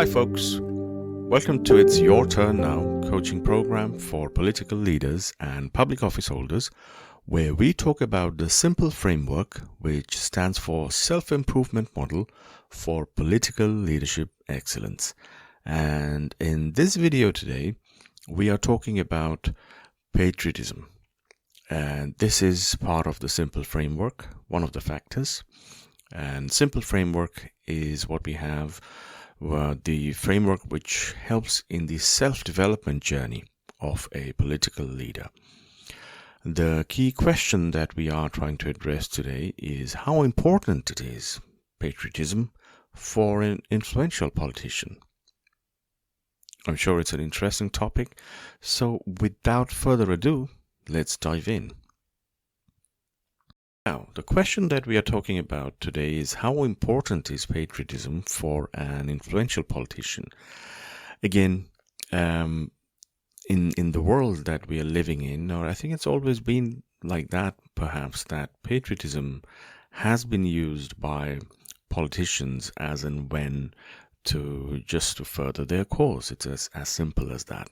Hi folks, welcome to It's Your Turn Now coaching program for political leaders and public office holders, where we talk about the simple framework which stands for self-improvement model for political leadership excellence. And in this video today, we are talking about patriotism. And this is part of the simple framework, one of the factors. And simple framework is what we have, the framework which helps in the self-development journey of a political leader. The key question that we are trying to address today is how important it is, patriotism, for an influential politician. I'm sure it's an interesting topic, so without further ado, let's dive in. Now, the question that we are talking about today is how important is patriotism for an influential politician? Again, in the world that we are living in, or I think it's always been like that, perhaps, that patriotism has been used by politicians as and when to further their cause. It's as simple as that.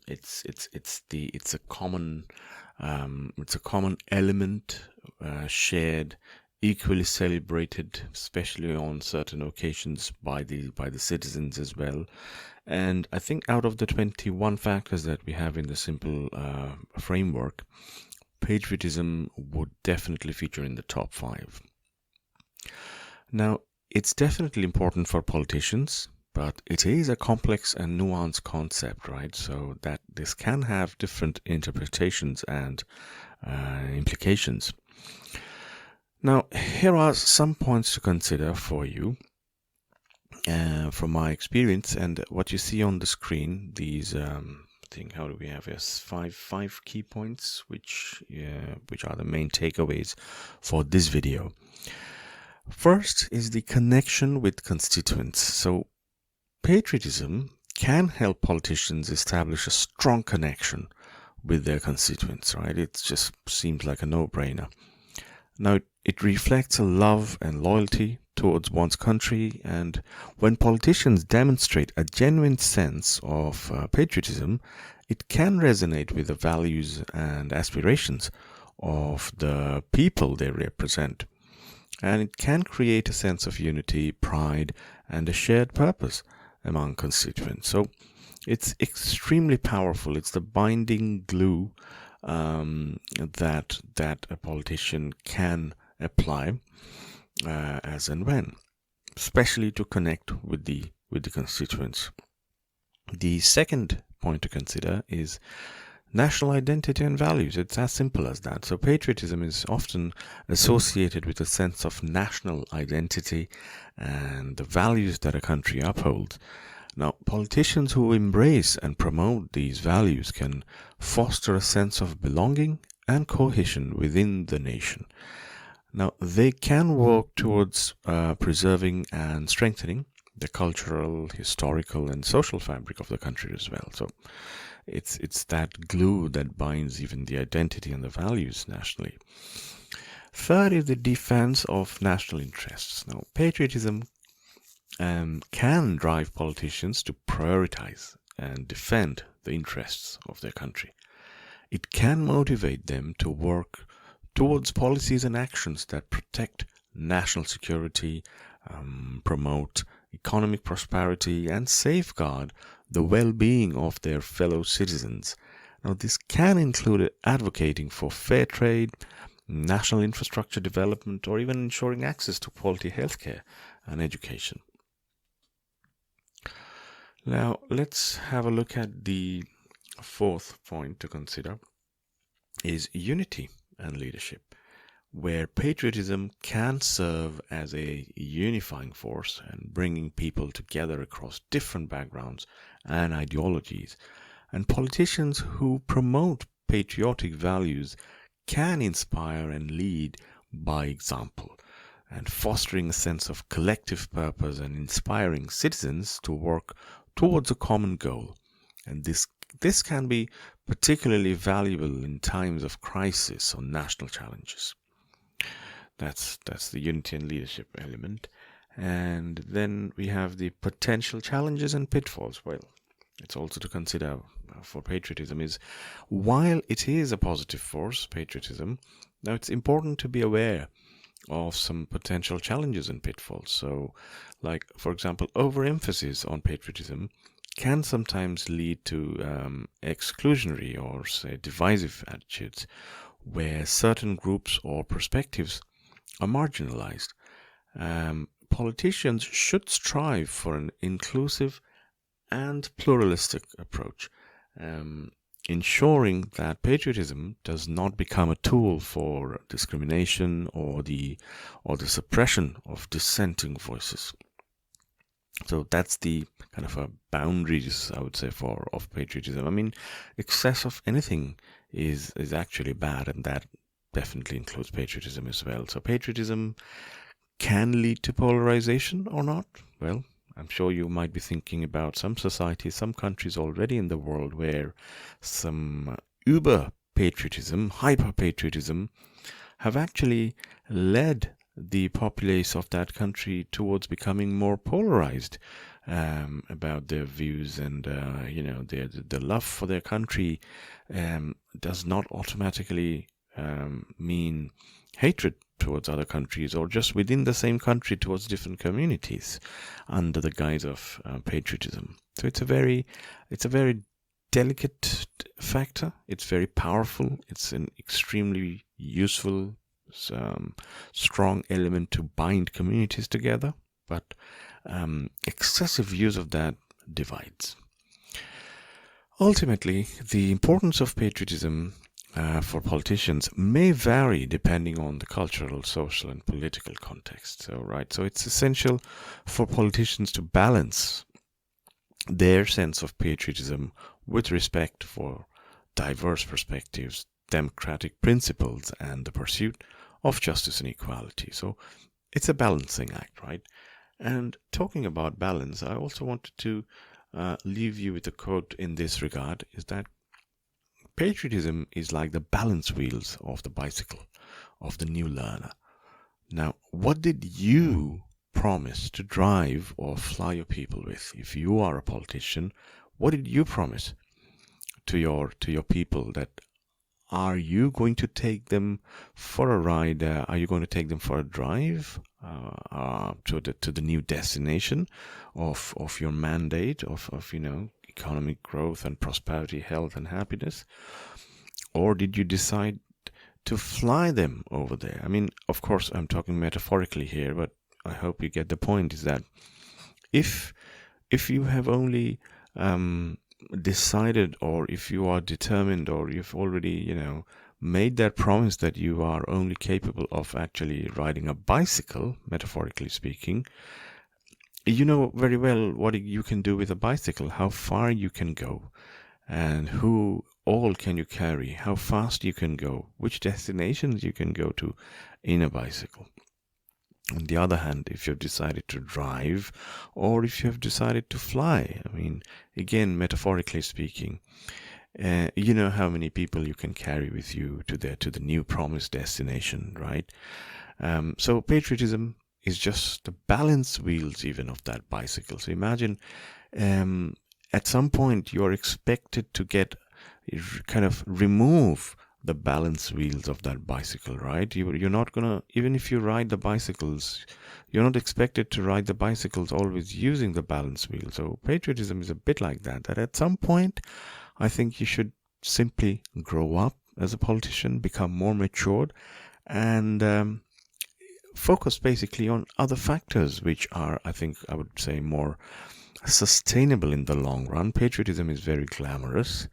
It's a common element, shared, equally celebrated, especially on certain occasions by the citizens as well. And I think out of the 21 factors that we have in the simple framework, patriotism would definitely feature in the top 5. Now, it's definitely important for politicians, but it is a complex and nuanced concept, right? So that this can have different interpretations and implications. Now, here are some points to consider for you from my experience, and what you see on the screen. These, how do we have? Yes, five key points, which are the main takeaways for this video. First is the connection with constituents. So patriotism can help politicians establish a strong connection with their constituents, right? It just seems like a no-brainer. Now, it reflects a love and loyalty towards one's country, and when politicians demonstrate a genuine sense of patriotism, it can resonate with the values and aspirations of the people they represent. And it can create a sense of unity, pride, and a shared purpose among constituents. So it's extremely powerful. It's the binding glue that a politician can apply as and when, especially to connect with the constituents. The second point to consider is national identity and values. It's as simple as that. So patriotism is often associated with a sense of national identity and the values that a country upholds. Now, politicians who embrace and promote these values can foster a sense of belonging and cohesion within the nation. Now, they can work towards preserving and strengthening the cultural, historical, and social fabric of the country as well. So it's that glue that binds even the identity and the values nationally. Third is the defense of national interests. Now, patriotism can drive politicians to prioritize and defend the interests of their country. It can motivate them to work towards policies and actions that protect national security, promote economic prosperity, and safeguard the well-being of their fellow citizens. Now, this can include advocating for fair trade, national infrastructure development, or even ensuring access to quality healthcare and education. Now, let's have a look at the fourth point to consider is unity and leadership, where patriotism can serve as a unifying force and bringing people together across different backgrounds and ideologies. And politicians who promote patriotic values can inspire and lead by example, and fostering a sense of collective purpose and inspiring citizens to work towards a common goal. And this can be particularly valuable in times of crisis or national challenges. That's the unity and leadership element. And then we have the potential challenges and pitfalls. Well, it's also to consider for patriotism is, while it is a positive force, patriotism, now it's important to be aware of some potential challenges and pitfalls. So, like, for example, overemphasis on patriotism can sometimes lead to exclusionary or, say, divisive attitudes where certain groups or perspectives are marginalized. Politicians should strive for an inclusive and pluralistic approach, ensuring that patriotism does not become a tool for discrimination or the suppression of dissenting voices. So that's the kind of a boundaries, I would say, of patriotism. I mean, excess of anything is actually bad, and that definitely includes patriotism as well. So patriotism can lead to polarization or not. Well, I'm sure you might be thinking about some societies, some countries already in the world where some uber patriotism, hyper patriotism, have actually led the populace of that country towards becoming more polarized about their views, and the love for their country does not automatically mean hatred towards other countries, or just within the same country towards different communities under the guise of patriotism. So it's a very delicate factor. It's very powerful. It's an extremely useful, strong element to bind communities together, but excessive use of that divides. Ultimately, the importance of patriotism for politicians may vary depending on the cultural, social, and political context. So it's essential for politicians to balance their sense of patriotism with respect for diverse perspectives, democratic principles, and the pursuit of justice and equality. So it's a balancing act, right? And talking about balance, I also wanted to leave you with a quote in this regard, is that patriotism is like the balance wheels of the bicycle of the new learner. Now, what did you promise to drive or fly your people with? If you are a politician, what did you promise to your people? That are you going to take them for a ride? Are you going to take them for a drive to the new destination of your mandate of economic growth and prosperity, health and happiness? Or did you decide to fly them over there? I mean, of course, I'm talking metaphorically here, but I hope you get the point, is that if you have only decided, or if you are determined, or you've already made that promise that you are only capable of actually riding a bicycle, metaphorically speaking, you know very well what you can do with a bicycle, how far you can go, and who all can you carry, how fast you can go, which destinations you can go to in a bicycle. On the other hand, if you've decided to drive, or if you have decided to fly, I mean, again, metaphorically speaking, you know how many people you can carry with you to the new promised destination, right? So patriotism is just the balance wheels even of that bicycle. So imagine at some point you're expected to get kind of remove the balance wheels of that bicycle, right? You're not gonna, even if you ride the bicycles, you're not expected to ride the bicycles always using the balance wheel. So patriotism is a bit like that at some point I think you should simply grow up as a politician, become more matured, and focus basically on other factors which are, I think I would say, more sustainable in the long run. Patriotism is very glamorous,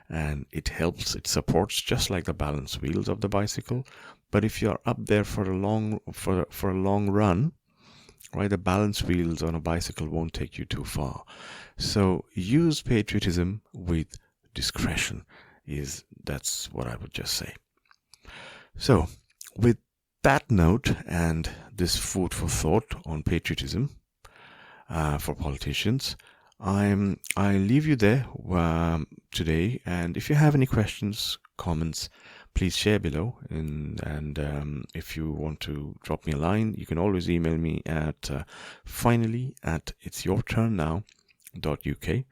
and it helps, it supports, just like the balance wheels of the bicycle. But if you're up there for a long run, right, the balance wheels on a bicycle won't take you too far. So use patriotism with discretion. That's what I would just say. So with that note and this food for thought on patriotism for politicians, I leave you there today. And if you have any questions, comments, please share below. And if you want to drop me a line, you can always email me at finally@itsyourturnnow.uk.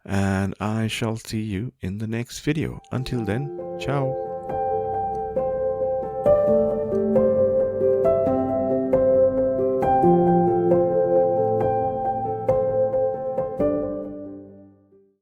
And I shall see you in the next video. Until then, ciao.